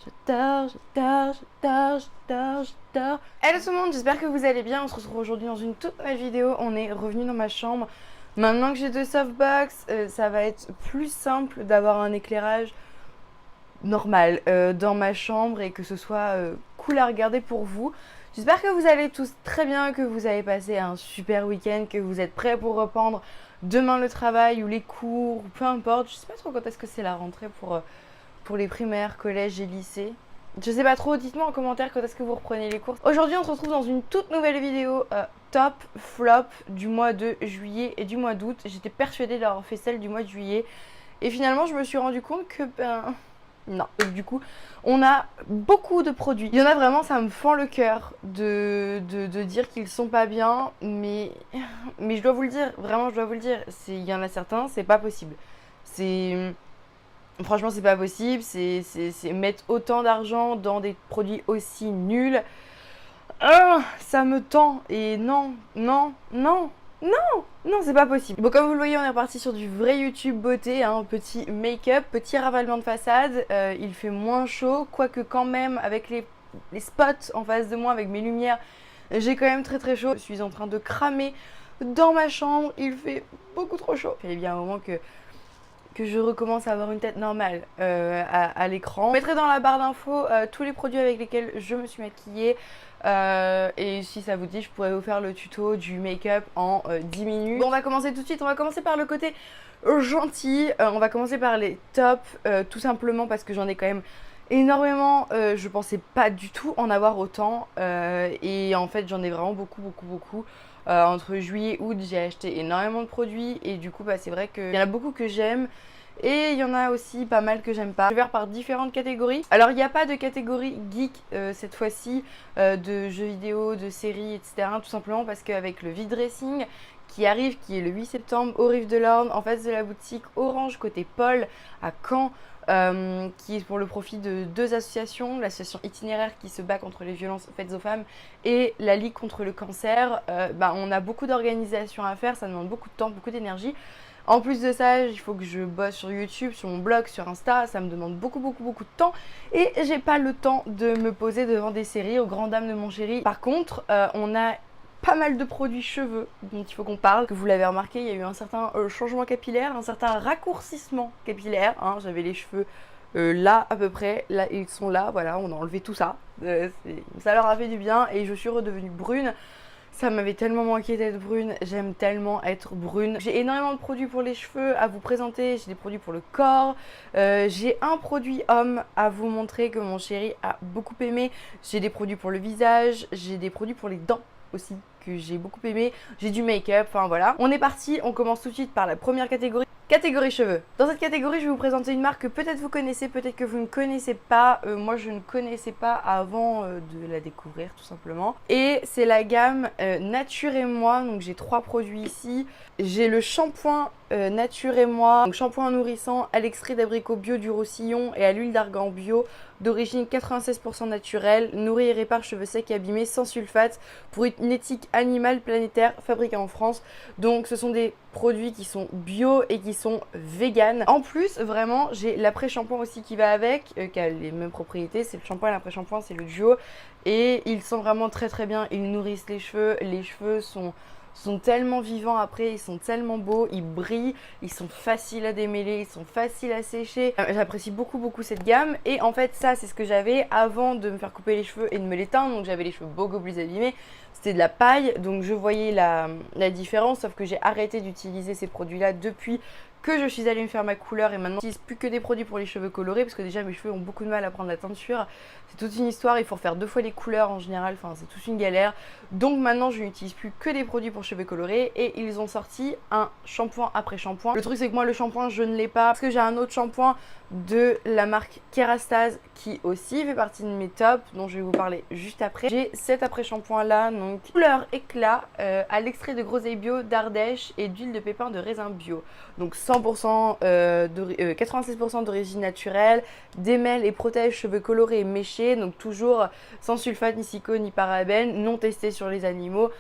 J'adore, j'adore, j'adore, j'adore, j'adore. Hello tout le monde, j'espère que vous allez bien. On se retrouve aujourd'hui dans une toute nouvelle vidéo. On est revenu dans ma chambre. Maintenant que j'ai deux softbox, ça va être plus simple d'avoir un éclairage normal dans ma chambre et que ce soit cool à regarder pour vous. J'espère que vous allez tous très bien, que vous avez passé un super week-end, que vous êtes prêts pour reprendre demain le travail ou les cours, ou peu importe. Je sais pas trop quand est-ce que c'est la rentrée pour les primaires, collèges et lycées. Je sais pas trop, dites-moi en commentaire quand est-ce que vous reprenez les cours. Aujourd'hui, on se retrouve dans une toute nouvelle vidéo top flop du mois de juillet et du mois d'août. J'étais persuadée d'avoir fait celle du mois de juillet. Et finalement, je me suis rendu compte que, non. Et du coup, on a beaucoup de produits. Il y en a vraiment, ça me fend le cœur de dire qu'ils sont pas bien. Mais je dois vous le dire, vraiment, je dois vous le dire. Il y en a certains, c'est pas possible. Franchement, c'est pas possible. C'est mettre autant d'argent dans des produits aussi nuls. Ça me tend. Et non, c'est pas possible. Bon, comme vous le voyez, on est reparti sur du vrai YouTube beauté, hein, petit make-up, petit ravalement de façade. Il fait moins chaud, quoique quand même, avec les spots en face de moi, avec mes lumières, j'ai quand même très très chaud. Je suis en train de cramer dans ma chambre. Il fait beaucoup trop chaud. Il fallait bien un moment que je recommence à avoir une tête normale à l'écran. Je mettrai dans la barre d'infos tous les produits avec lesquels je me suis maquillée. Et si ça vous dit, je pourrais vous faire le tuto du make-up en 10 minutes. Bon, on va commencer tout de suite. On va commencer par le côté gentil. On va commencer par les tops, tout simplement parce que j'en ai quand même énormément. Je pensais pas du tout en avoir autant. Et en fait, j'en ai vraiment beaucoup. Entre juillet et août, j'ai acheté énormément de produits. Et du coup, c'est vrai qu'il y en a beaucoup que j'aime. Et il y en a aussi pas mal que j'aime pas. Je vais faire par différentes catégories. Alors il n'y a pas de catégorie geek cette fois-ci, de jeux vidéo, de séries, etc. Tout simplement parce qu'avec le V-Dressing qui arrive, qui est le 8 septembre au Rive de l'Orne, en face de la boutique Orange côté Paul à Caen, qui est pour le profit de deux associations, l'association Itinéraire qui se bat contre les violences faites aux femmes et la Ligue contre le cancer. On a beaucoup d'organisations à faire, ça demande beaucoup de temps, beaucoup d'énergie. En plus de ça, il faut que je bosse sur YouTube, sur mon blog, sur Insta, ça me demande beaucoup de temps et j'ai pas le temps de me poser devant des séries aux grandes dames de mon chéri. Par contre, on a pas mal de produits cheveux dont il faut qu'on parle. Que vous l'avez remarqué, il y a eu un certain changement capillaire, un certain raccourcissement capillaire. Hein. J'avais les cheveux là à peu près, là ils sont là, voilà, on a enlevé tout ça. Ça leur a fait du bien et je suis redevenue brune. Ça m'avait tellement manqué d'être brune, j'aime tellement être brune. J'ai énormément de produits pour les cheveux à vous présenter, j'ai des produits pour le corps, j'ai un produit homme à vous montrer que mon chéri a beaucoup aimé. J'ai des produits pour le visage, j'ai des produits pour les dents aussi que j'ai beaucoup aimé, j'ai du make-up, enfin voilà. On est parti, on commence tout de suite par la première catégorie. Catégorie cheveux. Dans cette catégorie, je vais vous présenter une marque que peut-être vous connaissez, peut-être que vous ne connaissez pas. Moi, je ne connaissais pas avant de la découvrir, tout simplement. Et c'est la gamme Nature et Moi. Donc, j'ai trois produits ici. J'ai le shampoing Nature et Moi. Donc, shampoing nourrissant à l'extrait d'abricot bio du Roussillon et à l'huile d'argan bio d'origine 96% naturelle. Nourrit et répare cheveux secs et abîmés sans sulfate pour une éthique animale planétaire fabriquée en France. Donc, ce sont des produits qui sont bio et qui sont vegan. En plus, vraiment, j'ai l'après-shampoing aussi qui va avec, qui a les mêmes propriétés. C'est le shampoing et l'après-shampoing, c'est le duo. Et ils sont vraiment très bien. Ils nourrissent les cheveux. Les cheveux sont tellement vivants après, ils sont tellement beaux, ils brillent, ils sont faciles à démêler, ils sont faciles à sécher. J'apprécie beaucoup cette gamme. Et en fait, ça, c'est ce que j'avais avant de me faire couper les cheveux et de me les teindre. Donc j'avais les cheveux beaucoup plus abîmés. C'était de la paille, donc je voyais la différence, sauf que j'ai arrêté d'utiliser ces produits-là depuis que je suis allée me faire ma couleur et maintenant je n'utilise plus que des produits pour les cheveux colorés parce que déjà mes cheveux ont beaucoup de mal à prendre la teinture. C'est toute une histoire, il faut refaire 2 fois les couleurs en général, enfin c'est toute une galère. Donc maintenant je n'utilise plus que des produits pour cheveux colorés et ils ont sorti un shampoing après shampoing. Le truc c'est que moi le shampoing je ne l'ai pas parce que j'ai un autre shampoing de la marque Kerastase qui aussi fait partie de mes tops dont je vais vous parler juste après. J'ai cet après shampoing là, donc couleur éclat à l'extrait de groseille bio d'Ardèche et d'huile de pépin de raisin bio. Donc 100%, 96% d'origine naturelle, démêle et protège cheveux colorés et méchés, donc toujours sans sulfate, ni silicone, ni parabènes, non testé sur les animaux,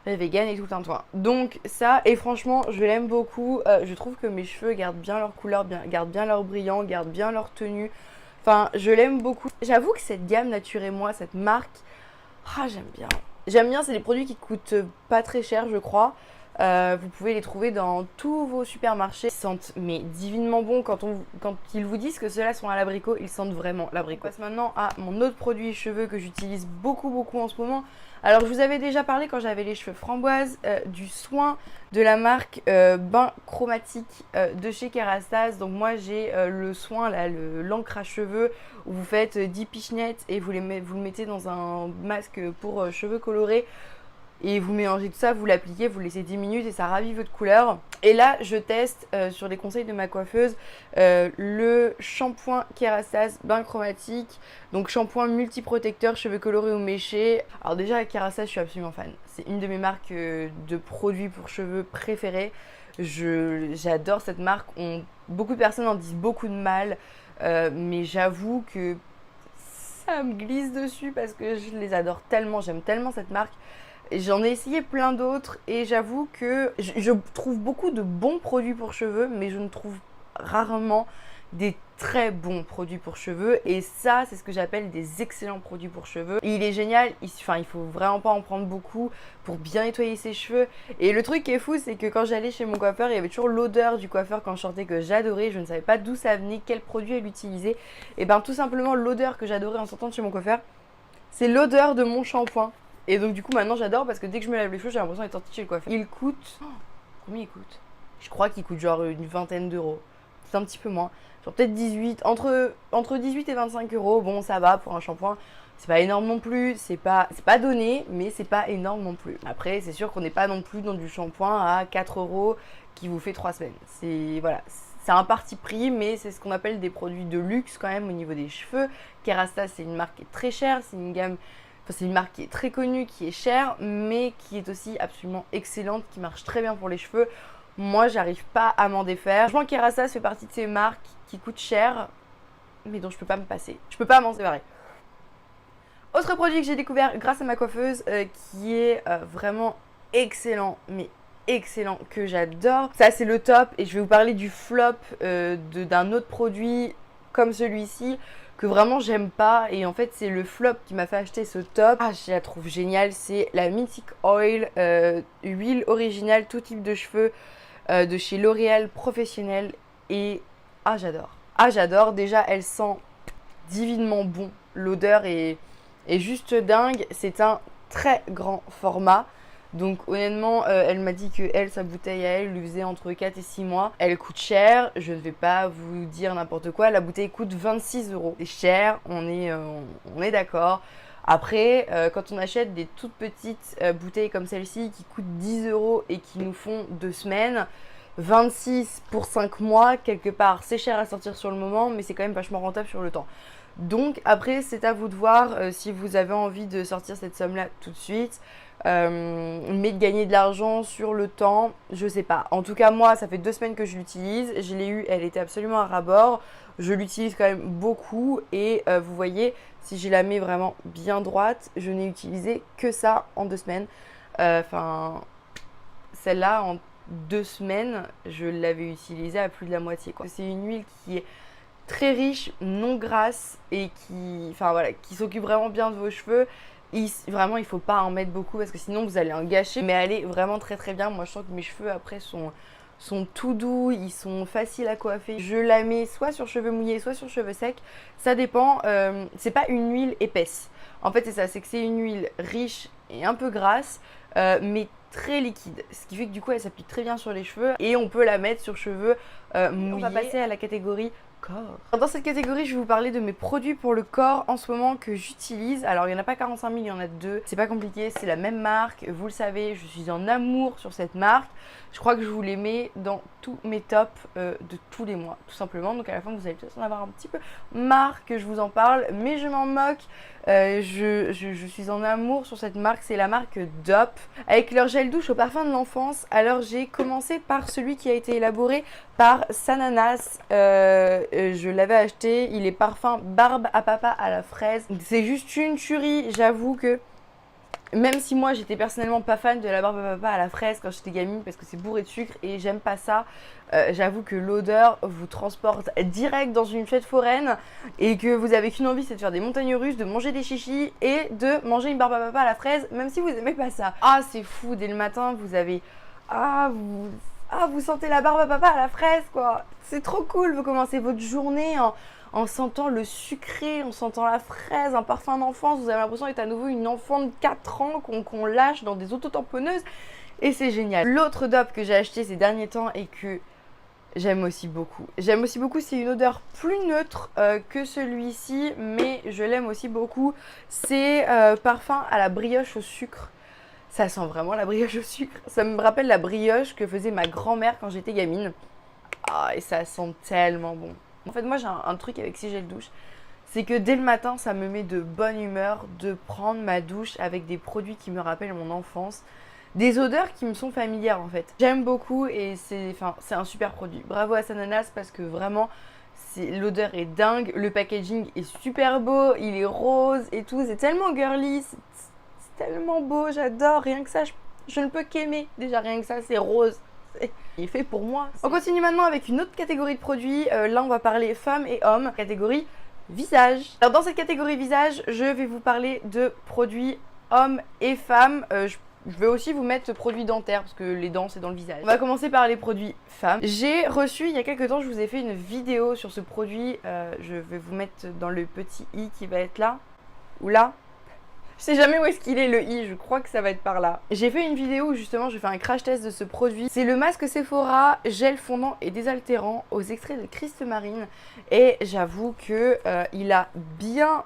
vegan et tout le tintouin. Donc ça, et franchement, je l'aime beaucoup. Je trouve que mes cheveux gardent bien leur couleur, gardent bien leur brillant, gardent bien leur tenue. Enfin, je l'aime beaucoup. J'avoue que cette gamme Nature et Moi, cette marque, ah, j'aime bien. J'aime bien, c'est des produits qui coûtent pas très cher, je crois. Vous pouvez les trouver dans tous vos supermarchés. Ils sentent mais divinement bon quand ils vous disent que ceux-là sont à l'abricot, ils sentent vraiment l'abricot. On passe maintenant à mon autre produit cheveux que j'utilise beaucoup en ce moment. Alors je vous avais déjà parlé quand j'avais les cheveux framboises du soin de la marque Bain Chromatique de chez Kérastase. Donc moi j'ai le soin là, l'encre à cheveux où vous faites 10 pichenettes et vous le mettez dans un masque pour cheveux colorés. Et vous mélangez tout ça, vous l'appliquez, vous le laissez 10 minutes et ça ravive votre couleur. Et là, je teste sur les conseils de ma coiffeuse le shampoing Kérastase Bain Chromatique. Donc shampoing multiprotecteur, cheveux colorés ou méchés. Alors déjà, Kérastase, je suis absolument fan. C'est une de mes marques de produits pour cheveux préférées. J'adore cette marque. Beaucoup de personnes en disent beaucoup de mal. Mais j'avoue que ça me glisse dessus parce que je les adore tellement. J'aime tellement cette marque. J'en ai essayé plein d'autres et j'avoue que je trouve beaucoup de bons produits pour cheveux, mais je ne trouve rarement des très bons produits pour cheveux. Et ça, c'est ce que j'appelle des excellents produits pour cheveux. Et il est génial, il faut vraiment pas en prendre beaucoup pour bien nettoyer ses cheveux. Et le truc qui est fou, c'est que quand j'allais chez mon coiffeur, il y avait toujours l'odeur du coiffeur quand je sortais que j'adorais. Je ne savais pas d'où ça venait, quel produit elle utilisait. Et ben tout simplement, l'odeur que j'adorais en sortant de chez mon coiffeur, c'est l'odeur de mon shampoing. Et donc du coup maintenant j'adore parce que dès que je me lave les cheveux j'ai l'impression d'être sortie chez le coiffeur. Il coûte... combien il coûte? Je crois qu'il coûte genre une vingtaine d'euros. C'est un petit peu moins. Genre peut-être 18. Entre 18 et 25 euros. Bon ça va pour un shampoing. C'est pas énorme non plus. C'est pas donné mais c'est pas énorme non plus. Après c'est sûr qu'on n'est pas non plus dans du shampoing à 4 euros qui vous fait 3 semaines. Voilà. C'est un parti pris, mais c'est ce qu'on appelle des produits de luxe quand même au niveau des cheveux. Kérastase, c'est une marque qui est très chère. C'est une gamme... Enfin, c'est une marque qui est très connue, qui est chère, mais qui est aussi absolument excellente, qui marche très bien pour les cheveux. Moi, j'arrive pas à m'en défaire. Franchement, Kérastase fait partie de ces marques qui coûtent cher, mais dont je peux pas me passer. Je peux pas m'en séparer. Autre produit que j'ai découvert grâce à ma coiffeuse, qui est vraiment excellent, mais excellent, que j'adore. Ça, c'est le top, et je vais vous parler du flop d'un autre produit comme celui-ci, que vraiment j'aime pas, et en fait c'est le flop qui m'a fait acheter ce top. Ah, je la trouve géniale, c'est la Mythic Oil, huile originale tout type de cheveux de chez L'Oréal Professionnel, et ah j'adore, déjà elle sent divinement bon, l'odeur est juste dingue, c'est un très grand format. Donc honnêtement, elle m'a dit que sa bouteille à elle lui faisait entre 4 et 6 mois. Elle coûte cher, je ne vais pas vous dire n'importe quoi. La bouteille coûte 26 euros. C'est cher, on est d'accord. Après, quand on achète des toutes petites bouteilles comme celle-ci qui coûtent 10 euros et qui nous font 2 semaines, 26 pour 5 mois, quelque part, c'est cher à sortir sur le moment, mais c'est quand même vachement rentable sur le temps. Donc après, c'est à vous de voir si vous avez envie de sortir cette somme-là tout de suite. Mais de gagner de l'argent sur le temps, je sais pas. En tout cas, moi, ça fait 2 semaines que je l'utilise. Je l'ai eue, elle était absolument à ras-bord. Je l'utilise quand même beaucoup. Et vous voyez, si je la mets vraiment bien droite, je n'ai utilisé que ça en 2 semaines. Enfin, celle-là, en 2 semaines, je l'avais utilisée à plus de la moitié, quoi. C'est une huile qui est très riche, non grasse et qui s'occupe vraiment bien de vos cheveux. Vraiment, il faut pas en mettre beaucoup parce que sinon vous allez en gâcher. Mais elle est vraiment très très bien. Moi, je sens que mes cheveux après sont tout doux, ils sont faciles à coiffer. Je la mets soit sur cheveux mouillés, soit sur cheveux secs. Ça dépend. C'est pas une huile épaisse. En fait, c'est ça. C'est que c'est une huile riche et un peu grasse, mais très liquide. Ce qui fait que du coup, elle s'applique très bien sur les cheveux et on peut la mettre sur cheveux mouillés. On va passer à la catégorie corps. Dans cette catégorie, je vais vous parler de mes produits pour le corps en ce moment que j'utilise. Alors, il n'y en a pas 45 000, il y en a 2. C'est pas compliqué, c'est la même marque. Vous le savez, je suis en amour sur cette marque. Je crois que je vous les mets dans tous mes tops de tous les mois, tout simplement. Donc, à la fin, vous allez peut-être en avoir un petit peu marre que je vous en parle, mais je m'en moque. Je suis en amour sur cette marque, c'est la marque Dop avec leur gel douche au parfum de l'enfance. Alors j'ai commencé par celui qui a été élaboré par Sananas, je l'avais acheté, il est parfum barbe à papa à la fraise. C'est juste une tuerie, j'avoue que Même si moi j'étais personnellement pas fan de la barbe à papa à la fraise quand j'étais gamine parce que c'est bourré de sucre et j'aime pas ça, j'avoue que l'odeur vous transporte direct dans une fête foraine et que vous avez qu'une envie, c'est de faire des montagnes russes, de manger des chichis et de manger une barbe à papa à la fraise même si vous aimez pas ça. Ah c'est fou, dès le matin vous avez... vous sentez la barbe à papa à la fraise quoi. C'est trop cool, vous commencez votre journée en sentant le sucré, en sentant la fraise, un parfum d'enfance. Vous avez l'impression d'être à nouveau une enfant de 4 ans qu'on lâche dans des autotamponneuses. Et c'est génial. L'autre dope que j'ai acheté ces derniers temps et que j'aime aussi beaucoup. J'aime aussi beaucoup, c'est une odeur plus neutre que celui-ci, mais je l'aime aussi beaucoup. C'est parfum à la brioche au sucre. Ça sent vraiment la brioche au sucre. Ça me rappelle la brioche que faisait ma grand-mère quand j'étais gamine. Ah, et ça sent tellement bon. En fait, moi, j'ai un truc avec ces gels douche. C'est que dès le matin, ça me met de bonne humeur de prendre ma douche avec des produits qui me rappellent mon enfance. Des odeurs qui me sont familières, en fait. J'aime beaucoup et c'est un super produit. Bravo à Sananas parce que vraiment, l'odeur est dingue. Le packaging est super beau. Il est rose et tout. C'est tellement girly. C'est tellement beau. J'adore. Rien que ça, je ne peux qu'aimer. Déjà, rien que ça, c'est rose. Il est fait pour moi. On continue maintenant avec une autre catégorie de produits. Là, on va parler femmes et hommes. Catégorie visage. Alors, dans cette catégorie visage, je vais vous parler de produits hommes et femmes. Je vais aussi vous mettre produits dentaires parce que les dents, c'est dans le visage. On va commencer par les produits femmes. J'ai reçu, il y a quelques temps, je vous ai fait une vidéo sur ce produit. Je vais vous mettre dans le petit i qui va être là. Ou là. Je sais jamais où est-ce qu'il est le i, je crois que ça va être par là. J'ai fait une vidéo où justement je fais un crash test de ce produit. C'est le masque Sephora gel fondant et désaltérant aux extraits de Christ Marine. Et j'avoue que il a bien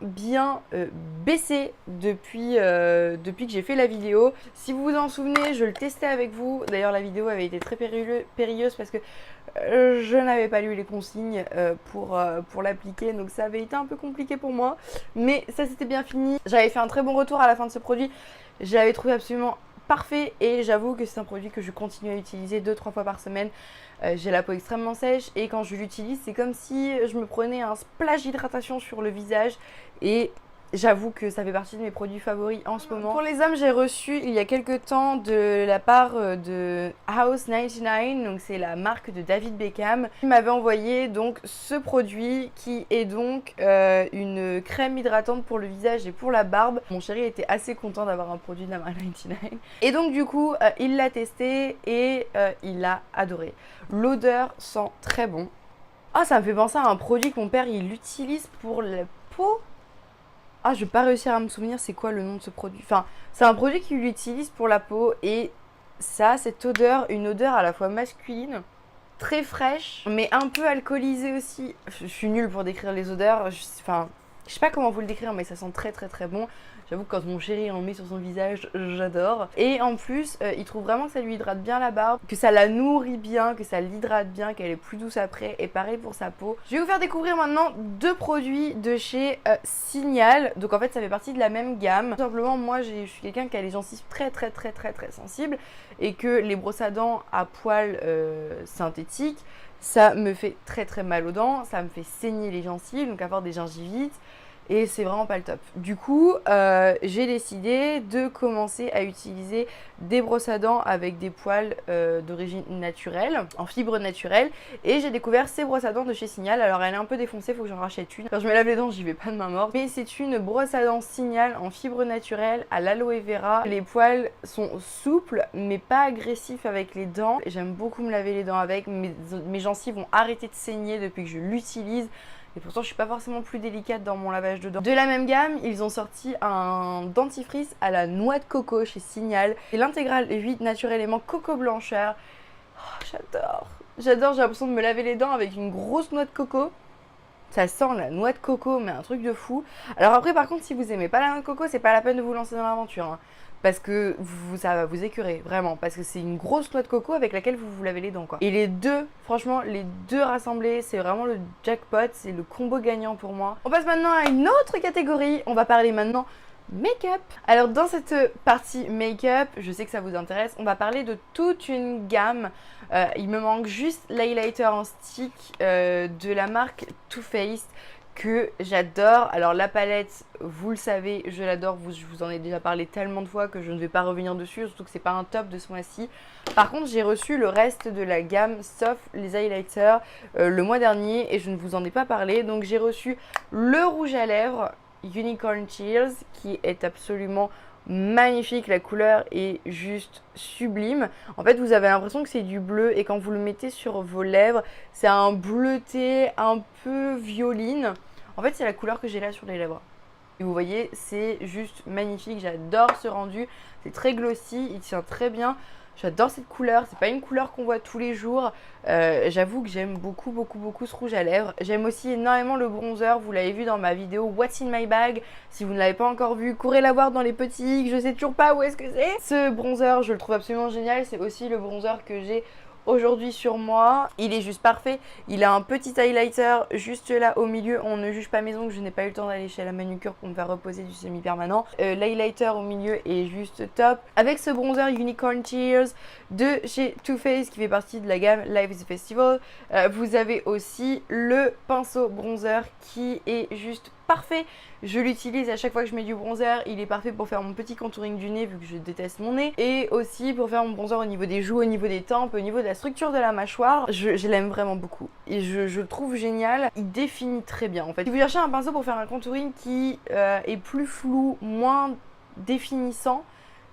baissé depuis que j'ai fait la vidéo. Si vous vous en souvenez, je le testais avec vous. D'ailleurs la vidéo avait été très périlleuse parce que je n'avais pas lu les consignes pour l'appliquer, donc ça avait été un peu compliqué pour moi, mais ça c'était bien fini. J'avais fait un très bon retour à la fin de ce produit, je l'avais trouvé absolument parfait et j'avoue que c'est un produit que je continue à utiliser 2-3 fois par semaine. J'ai la peau extrêmement sèche et quand je l'utilise c'est comme si je me prenais un splash d'hydratation sur le visage et j'avoue que ça fait partie de mes produits favoris en ce moment. Pour les hommes, j'ai reçu il y a quelques temps de la part de House 99, donc c'est la marque de David Beckham. Il m'avait envoyé donc ce produit qui est donc une crème hydratante pour le visage et pour la barbe. Mon chéri était assez content d'avoir un produit de la marque 99. Et donc du coup, il l'a testé et il l'a adoré. L'odeur sent très bon. Ah, ça me fait penser à un produit que mon père il utilise pour la peau. Ah, je vais pas réussir à me souvenir c'est quoi le nom de ce produit. Enfin, c'est un produit qu'il utilise pour la peau et ça a cette odeur, une odeur à la fois masculine, très fraîche, mais un peu alcoolisée aussi. Je suis nulle pour décrire les odeurs. Je sais pas comment vous le décrire, mais ça sent très bon. J'avoue que quand mon chéri en met sur son visage, j'adore. Et en plus, il trouve vraiment que ça lui hydrate bien la barbe, que ça la nourrit bien, que ça l'hydrate bien, qu'elle est plus douce après. Et pareil pour sa peau. Je vais vous faire découvrir maintenant 2 produits de chez Signal. Donc en fait, ça fait partie de la même gamme. Tout simplement, moi, je suis quelqu'un qui a les gencives très sensibles. Et que les brosses à dents à poils synthétiques, ça me fait très mal aux dents. Ça me fait saigner les gencives, donc avoir des gingivites. Et c'est vraiment pas le top. Du coup, j'ai décidé de commencer à utiliser des brosses à dents avec des poils d'origine naturelle, en fibre naturelle. Et j'ai découvert ces brosses à dents de chez Signal. Alors elle est un peu défoncée, il faut que j'en rachète une. Quand je me lave les dents, j'y vais pas de main morte. Mais c'est une brosse à dents Signal en fibre naturelle à l'aloe vera. Les poils sont souples, mais pas agressifs avec les dents. J'aime beaucoup me laver les dents avec. Mes gencives ont arrêté de saigner depuis que je l'utilise. Et pourtant, je suis pas forcément plus délicate dans mon lavage de dents. De la même gamme, ils ont sorti un dentifrice à la noix de coco chez Signal. Et l'intégrale 8 naturelement coco blancheur. Oh, j'adore. J'adore, j'ai l'impression de me laver les dents avec une grosse noix de coco. Ça sent la noix de coco, mais un truc de fou. Alors après, par contre, si vous aimez pas la noix de coco, c'est pas la peine de vous lancer dans l'aventure. Hein. Parce que ça va vous écœurer, vraiment. Parce que c'est une grosse noix de coco avec laquelle vous vous lavez les dents, quoi. Et les deux, franchement, les deux rassemblés, c'est vraiment le jackpot. C'est le combo gagnant pour moi. On passe maintenant à une autre catégorie. On va parler maintenant make-up. Alors dans cette partie make-up, je sais que ça vous intéresse, on va parler de toute une gamme. Il me manque juste l'highlighter en stick de la marque Too Faced que j'adore. Alors la palette, vous le savez, je l'adore, je vous en ai déjà parlé tellement de fois que je ne vais pas revenir dessus, surtout que c'est pas un top de ce mois-ci. Par contre, j'ai reçu le reste de la gamme, sauf les highlighters, le mois dernier, et je ne vous en ai pas parlé. Donc j'ai reçu le rouge à lèvres Unicorn Tears, qui est absolument magnifique, la couleur est juste sublime. En fait, vous avez l'impression que c'est du bleu et quand vous le mettez sur vos lèvres, c'est un bleuté un peu violine. En fait, c'est la couleur que j'ai là sur les lèvres. Et vous voyez, c'est juste magnifique. J'adore ce rendu. C'est très glossy, il tient très bien. J'adore cette couleur, c'est pas une couleur qu'on voit tous les jours. J'avoue que j'aime beaucoup ce rouge à lèvres. J'aime aussi énormément le bronzer, vous l'avez vu dans ma vidéo What's in my bag. Si vous ne l'avez pas encore vu, courez la voir dans les petits, je sais toujours pas où est-ce que c'est. Ce bronzer, je le trouve absolument génial, c'est aussi le bronzer que j'ai aujourd'hui sur moi. Il est juste parfait. Il a un petit highlighter juste là au milieu. On ne juge pas mes ongles, je n'ai pas eu le temps d'aller chez la manucure pour me faire reposer du semi-permanent. L'highlighter au milieu est juste top. Avec ce bronzer Unicorn Tears de chez Too Faced qui fait partie de la gamme Life is a Festival. Vous avez aussi le pinceau bronzer qui est juste parfait. Je l'utilise à chaque fois que je mets du bronzer. Il est parfait pour faire mon petit contouring du nez vu que je déteste mon nez. Et aussi pour faire mon bronzer au niveau des joues, au niveau des tempes, au niveau de la structure de la mâchoire. Je l'aime vraiment beaucoup. Et je le trouve génial. Il définit très bien en fait. Si vous cherchez un pinceau pour faire un contouring qui est plus flou, moins définissant,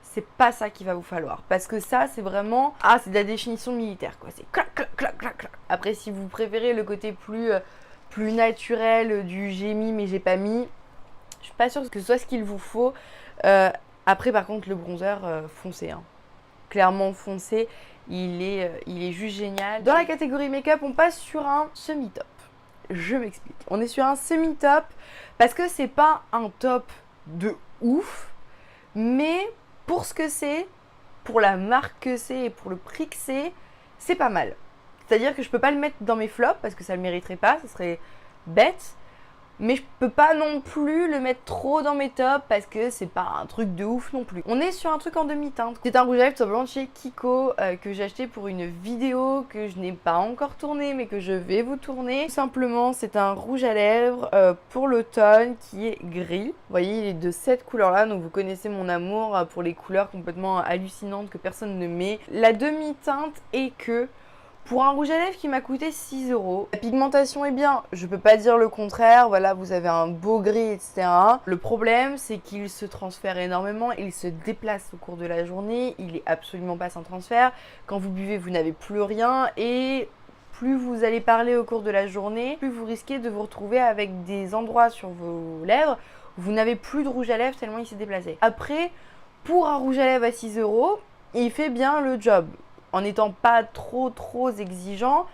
c'est pas ça qu'il va vous falloir. Parce que ça, c'est vraiment... Ah, c'est de la définition militaire quoi. C'est clac, clac, clac, clac, clac. Après, si vous préférez le côté plus naturel du j'ai mis mais j'ai pas mis, je suis pas sûre que ce soit ce qu'il vous faut. Après par contre le bronzer foncé, hein. Clairement foncé, il est juste génial. Dans la catégorie make-up, on passe sur un semi-top. Je m'explique. On est sur un semi-top parce que c'est pas un top de ouf, mais pour ce que c'est, pour la marque que c'est et pour le prix que c'est pas mal. C'est-à-dire que je peux pas le mettre dans mes flops parce que ça le mériterait pas, ça serait bête. Mais je peux pas non plus le mettre trop dans mes tops parce que c'est pas un truc de ouf non plus. On est sur un truc en demi-teinte. C'est un rouge à lèvres tout simplement de chez Kiko que j'ai acheté pour une vidéo que je n'ai pas encore tournée mais que je vais vous tourner. Tout simplement, c'est un rouge à lèvres pour l'automne qui est gris. Vous voyez, il est de cette couleur-là, donc vous connaissez mon amour pour les couleurs complètement hallucinantes que personne ne met. La demi-teinte est que... Pour un rouge à lèvres qui m'a coûté 6 €, la pigmentation est bien, je peux pas dire le contraire, voilà, vous avez un beau gris, etc. Le problème, c'est qu'il se transfère énormément, il se déplace au cours de la journée, il est absolument pas sans transfert. Quand vous buvez, vous n'avez plus rien et plus vous allez parler au cours de la journée, plus vous risquez de vous retrouver avec des endroits sur vos lèvres où vous n'avez plus de rouge à lèvres tellement il s'est déplacé. Après, pour un rouge à lèvres à 6 €, il fait bien le job. En n'étant pas trop exigeant,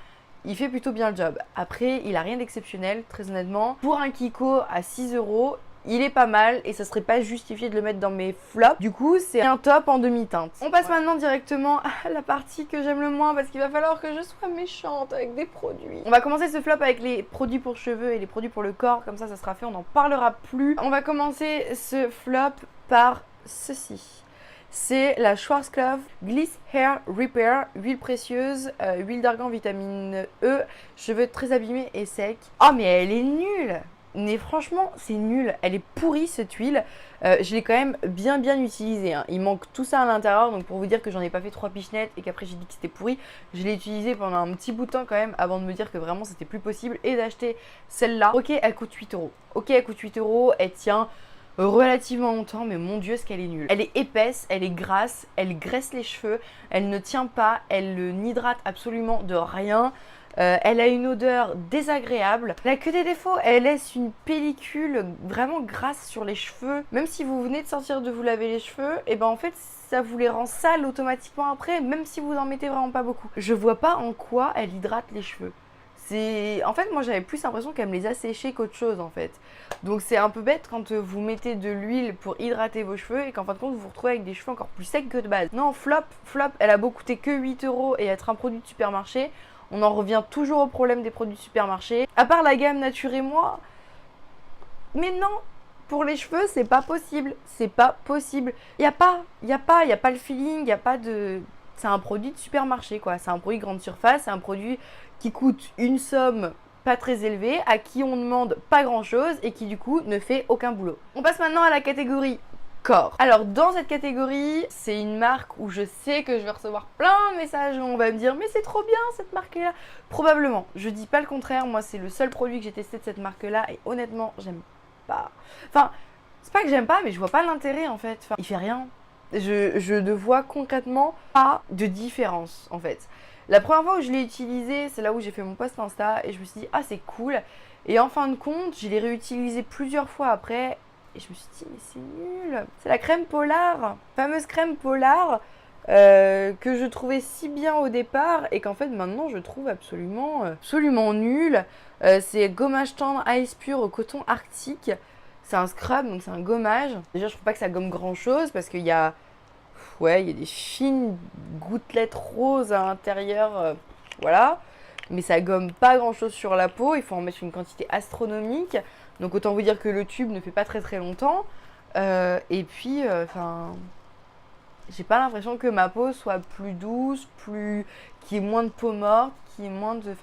il fait plutôt bien le job. Après, il a rien d'exceptionnel, très honnêtement. Pour un Kiko à 6 €, il est pas mal et ça serait pas justifié de le mettre dans mes flops. Du coup, c'est un top en demi-teinte. On passe maintenant directement à la partie que j'aime le moins parce qu'il va falloir que je sois méchante avec des produits. On va commencer ce flop avec les produits pour cheveux et les produits pour le corps. Comme ça sera fait, on n'en parlera plus. On va commencer ce flop par ceci. C'est la Schwarzkopf Gliss Hair Repair, huile précieuse, huile d'argan, vitamine E, cheveux très abîmés et secs. Oh mais elle est nulle! Mais franchement, c'est nul. Elle est pourrie cette huile. Je l'ai quand même bien utilisée, hein. Il manque tout ça à l'intérieur, donc pour vous dire que j'en ai pas fait 3 pichenettes et qu'après j'ai dit que c'était pourri, je l'ai utilisée pendant un petit bout de temps quand même avant de me dire que vraiment c'était plus possible et d'acheter celle-là. Ok, elle coûte 8 €. Ok, elle coûte 8 €, elle tient relativement longtemps, mais mon dieu, ce qu'elle est nulle. Elle est épaisse, elle est grasse, elle graisse les cheveux, elle ne tient pas, elle n'hydrate absolument de rien. Elle a une odeur désagréable. Elle a que des défauts, elle laisse une pellicule vraiment grasse sur les cheveux. Même si vous venez de sortir de vous laver les cheveux, et ben en fait ça vous les rend sales automatiquement après, même si vous en mettez vraiment pas beaucoup. Je vois pas en quoi elle hydrate les cheveux. En fait, moi j'avais plus l'impression qu'elle me les a séchés qu'autre chose en fait. Donc c'est un peu bête quand vous mettez de l'huile pour hydrater vos cheveux et qu'en fin de compte vous vous retrouvez avec des cheveux encore plus secs que de base. Non, flop, elle a beau coûter que 8 € et être un produit de supermarché. On en revient toujours au problème des produits de supermarché. À part la gamme Nature et Moi, mais non, pour les cheveux c'est pas possible. C'est pas possible. Y a pas le feeling, y a pas de... C'est un produit de supermarché quoi. C'est un produit grande surface, c'est un produit qui coûte une somme pas très élevé, à qui on demande pas grand chose et qui du coup ne fait aucun boulot. On passe maintenant à la catégorie corps. Alors dans cette catégorie, c'est une marque où je sais que je vais recevoir plein de messages où on va me dire mais c'est trop bien cette marque-là. Probablement, je dis pas le contraire, moi c'est le seul produit que j'ai testé de cette marque-là et honnêtement j'aime pas. Enfin, c'est pas que j'aime pas mais je vois pas l'intérêt en fait. Enfin, il fait rien. Je ne vois concrètement pas de différence en fait. La première fois où je l'ai utilisé, c'est là où j'ai fait mon post Insta et je me suis dit ah c'est cool. Et en fin de compte, je l'ai réutilisé plusieurs fois après. Et je me suis dit, mais c'est nul. C'est la crème Polar, fameuse crème Polar que je trouvais si bien au départ et qu'en fait maintenant je trouve absolument nulle. C'est gommage tendre Ice Pure au coton arctique. C'est un scrub, donc c'est un gommage. Déjà, je trouve pas que ça gomme grand chose parce qu'il y a, ouais, il y a des fines gouttelettes roses à l'intérieur. Voilà. Mais ça gomme pas grand chose sur la peau. Il faut en mettre une quantité astronomique. Donc autant vous dire que le tube ne fait pas très très longtemps. Et puis, j'ai pas l'impression que ma peau soit plus douce, qu'il y ait moins de peau morte, qu'il y ait moins de...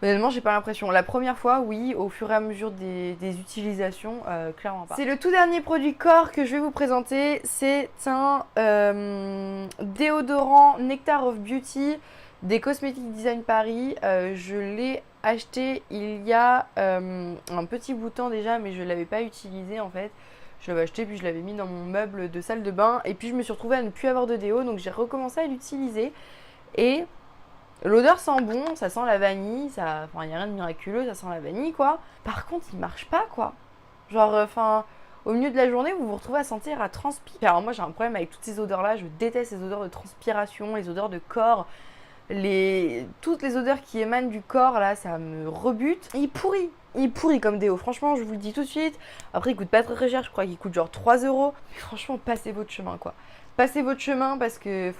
Honnêtement, j'ai pas l'impression. La première fois, oui, au fur et à mesure des utilisations, clairement pas. C'est le tout dernier produit corps que je vais vous présenter. C'est un déodorant Nectar of Beauty des Cosmetic Design Paris. Je l'ai acheté il y a un petit bout de temps déjà, mais je ne l'avais pas utilisé en fait. Je l'avais acheté puis je l'avais mis dans mon meuble de salle de bain et puis je me suis retrouvée à ne plus avoir de déo, donc j'ai recommencé à l'utiliser et l'odeur sent bon, ça sent la vanille, il n'y a rien de miraculeux, ça sent la vanille quoi. Par contre il marche pas quoi. Genre au milieu de la journée vous vous retrouvez à sentir à transpirer. Alors moi j'ai un problème avec toutes ces odeurs là, je déteste les odeurs de transpiration, les odeurs de corps. Toutes les odeurs qui émanent du corps là, ça me rebute. Il pourrit comme déo, franchement je vous le dis tout de suite. Après il coûte pas très très cher, je crois qu'il coûte genre 3 €. Mais franchement passez votre chemin quoi. Passez votre chemin parce que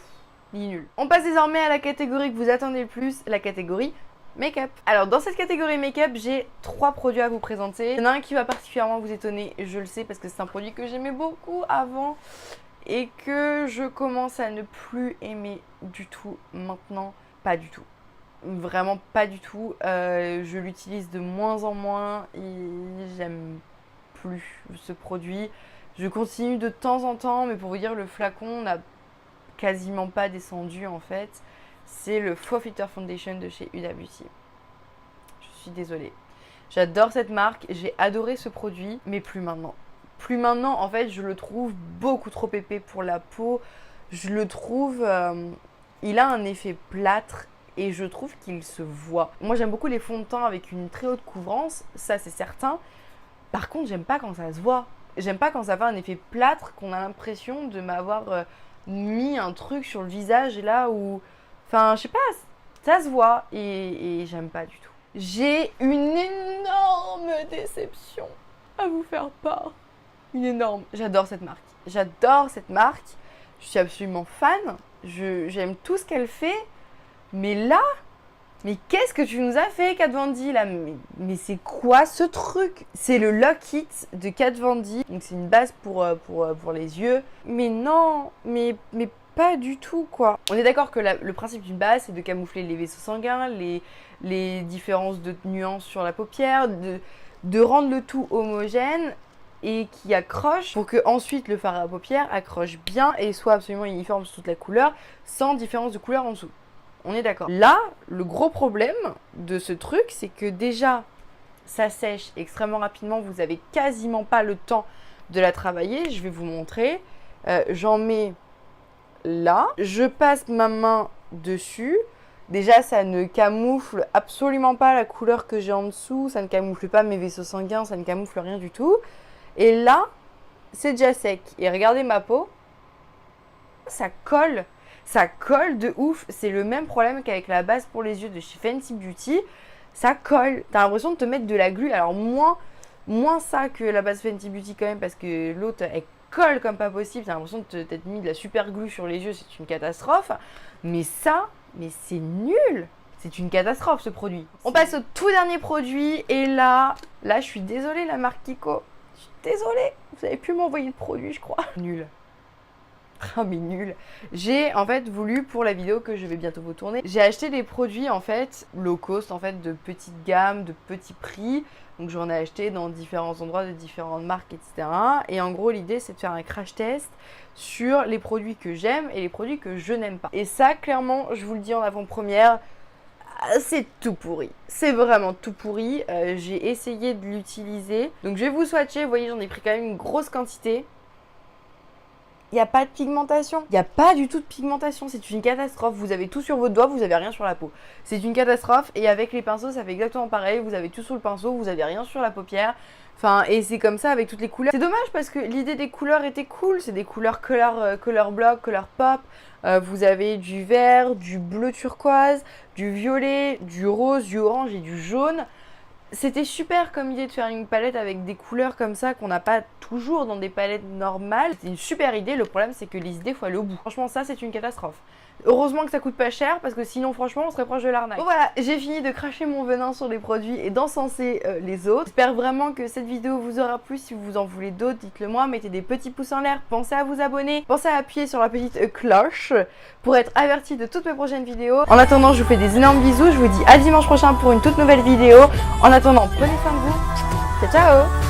il est nul. On passe désormais à la catégorie que vous attendez le plus, la catégorie make-up. Alors dans cette catégorie make-up, j'ai 3 produits à vous présenter. Il y en a un qui va particulièrement vous étonner, je le sais parce que c'est un produit que j'aimais beaucoup avant et que je commence à ne plus aimer du tout maintenant. Pas du tout. Vraiment pas du tout. Je l'utilise de moins en moins et j'aime plus ce produit. Je continue de temps en temps, mais pour vous dire, le flacon n'a quasiment pas descendu en fait. C'est le Faux Filter Foundation de chez Huda Beauty. Je suis désolée. J'adore cette marque, j'ai adoré ce produit, mais plus maintenant. Plus maintenant, en fait, je le trouve beaucoup trop épais pour la peau. Je le trouve... il a un effet plâtre et je trouve qu'il se voit. Moi, j'aime beaucoup les fonds de teint avec une très haute couvrance, ça c'est certain. Par contre, j'aime pas quand ça se voit. J'aime pas quand ça fait un effet plâtre, qu'on a l'impression de m'avoir mis un truc sur le visage et là où... Enfin, je sais pas, ça se voit et j'aime pas du tout. J'ai une énorme déception à vous faire part. Une énorme. J'adore cette marque. J'adore cette marque. Je suis absolument fan. J'aime tout ce qu'elle fait. Mais là, mais qu'est-ce que tu nous as fait, Kat Von D là? Mais c'est quoi ce truc? C'est le Lock It de Kat Von D. Donc c'est une base pour les yeux. Mais non, mais pas du tout quoi. On est d'accord que le principe d'une base, c'est de camoufler les vaisseaux sanguins, les différences de nuances sur la paupière, de rendre le tout homogène et qui accroche pour que ensuite le fard à paupières accroche bien et soit absolument uniforme sur toute la couleur sans différence de couleur en dessous. On est d'accord. Là, le gros problème de ce truc, c'est que déjà, ça sèche extrêmement rapidement. Vous n'avez quasiment pas le temps de la travailler. Je vais vous montrer. J'en mets là. Je passe ma main dessus. Déjà, ça ne camoufle absolument pas la couleur que j'ai en dessous. Ça ne camoufle pas mes vaisseaux sanguins. Ça ne camoufle rien du tout. Et là, c'est déjà sec. Et regardez ma peau. Ça colle. Ça colle de ouf. C'est le même problème qu'avec la base pour les yeux de chez Fenty Beauty. Ça colle. T'as l'impression de te mettre de la glu. Alors moins ça que la base Fenty Beauty quand même parce que l'autre, elle colle comme pas possible. T'as l'impression de t'être mis de la super glue sur les yeux. C'est une catastrophe. Mais ça, mais c'est nul. C'est une catastrophe ce produit. On passe au tout dernier produit. Et là, je suis désolée la marque Kiko. Je suis désolée. Vous avez pu m'envoyer le produit, je crois. Nul. Ah mais nul. J'ai en fait voulu pour la vidéo que je vais bientôt vous tourner, j'ai acheté des produits en fait low cost, en fait de petite gamme, de petits prix. Donc j'en ai acheté dans différents endroits de différentes marques, etc. Et en gros l'idée c'est de faire un crash test sur les produits que j'aime et les produits que je n'aime pas. Et ça clairement je vous le dis en avant-première, c'est tout pourri. C'est vraiment tout pourri. J'ai essayé de l'utiliser. Donc je vais vous swatcher, vous voyez j'en ai pris quand même une grosse quantité. Il n'y a pas de pigmentation. Il n'y a pas du tout de pigmentation. C'est une catastrophe. Vous avez tout sur votre doigt, vous n'avez rien sur la peau. C'est une catastrophe. Et avec les pinceaux, ça fait exactement pareil. Vous avez tout sous le pinceau, vous n'avez rien sur la paupière. Enfin, et c'est comme ça avec toutes les couleurs. C'est dommage parce que l'idée des couleurs était cool. C'est des couleurs color block, color pop. Vous avez du vert, du bleu turquoise, du violet, du rose, du orange et du jaune. C'était super comme idée de faire une palette avec des couleurs comme ça qu'on n'a pas toujours dans des palettes normales. C'est une super idée, le problème c'est que les idées faut aller au bout. Franchement ça c'est une catastrophe. Heureusement que ça coûte pas cher parce que sinon franchement on serait proche de l'arnaque. Bon voilà, j'ai fini de cracher mon venin sur les produits et d'encenser les autres. J'espère vraiment que cette vidéo vous aura plu. Si vous en voulez d'autres, dites-le moi, mettez des petits pouces en l'air, pensez à vous abonner, pensez à appuyer sur la petite cloche pour être averti de toutes mes prochaines vidéos. En attendant, je vous fais des énormes bisous, je vous dis à dimanche prochain pour une toute nouvelle vidéo. En attendant, prenez soin de vous. Ciao ciao.